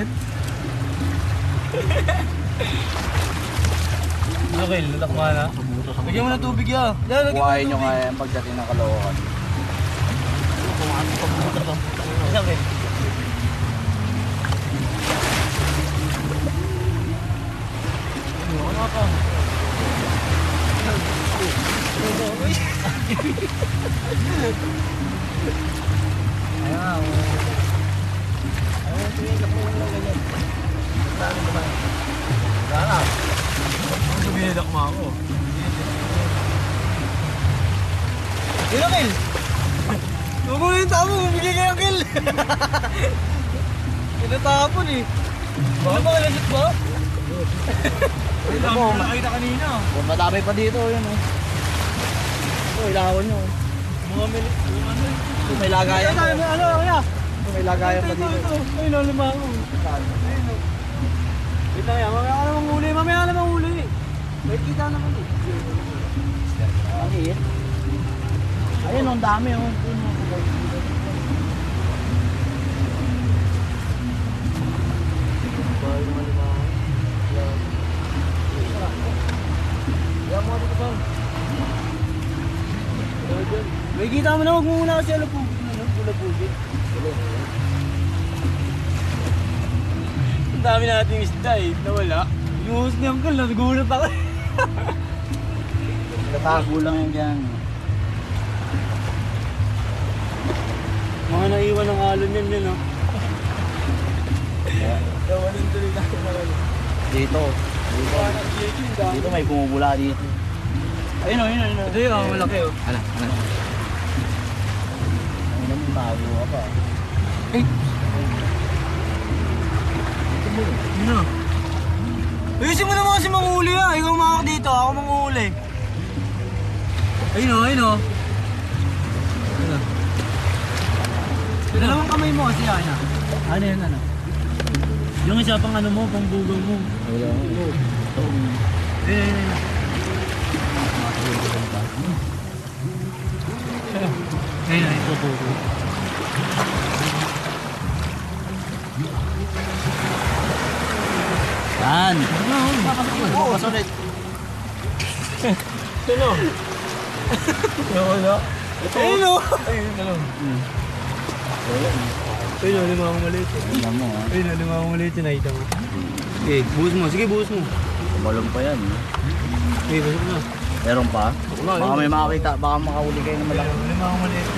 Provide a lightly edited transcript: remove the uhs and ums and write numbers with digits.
yan? Okay, natakma na. Lagyan mo ng tubig ya. Kuhain nyo nga yan pagdating ng Caloocan. Okay. Ano ka? Ayaw. Ayaw, tumigap mo lang ganyan. Saan naman? Saan? Ang sumihidak mo ako. Ilang kill? Huwag mo yung tamo, bumigay kayong kill. Tinatapon eh. Ano ba kalasot ba? Ang mga nakita kanina. Kung madami pa dito, yun oh. Ito, ilawan nyo. Mga milik. Ito, may lagayan pa. Ano, kaya? Ito, may lagayan pa dito. Ay, nalima ako. Wait lang yan, mamaya ka namang huli. Mamaya ka namang huli. May kita naman eh. Ano yun? Ayun, ang dami oh. May kita mo na, huwag mo muna kasi alam po. Pula-pula. Ang dami nating isda eh, nawala. Inuhos ni Uncle, nagulat ako. Tatago lang yan dyan. Mga naiwan ng alon yan no? Nawalin tuloy natin na rin. Dito. Dito may bumubula dito. Ayun o, ayun o. Ito yung malaki oh. Ano? Ano naman bago ka pa. Eh! Yun na. Ayusin mo naman kasi manghuli ah. Ikaw makak dito, ako manghuli. Ayun o, ayun o. Dalawang kamay mo kasi yan ah. Ano yan ano? Yung isa pang ano mo, pang bugaw mo. Wala mo. Ayun. Ayun. Yan. Bukas ulit. Sino? Wala. Ayun o! Ayun, Ayun, limang maliit. Alam mo ha. Ayun, limang maliit yung nakita mo. Okay, buhos mo. Sige, buhos mo. Kumalong pa yan. Okay, buhos mo na. Meron pa? Baka may makakita. Baka makahuli kayo na malaki. Limang maliit.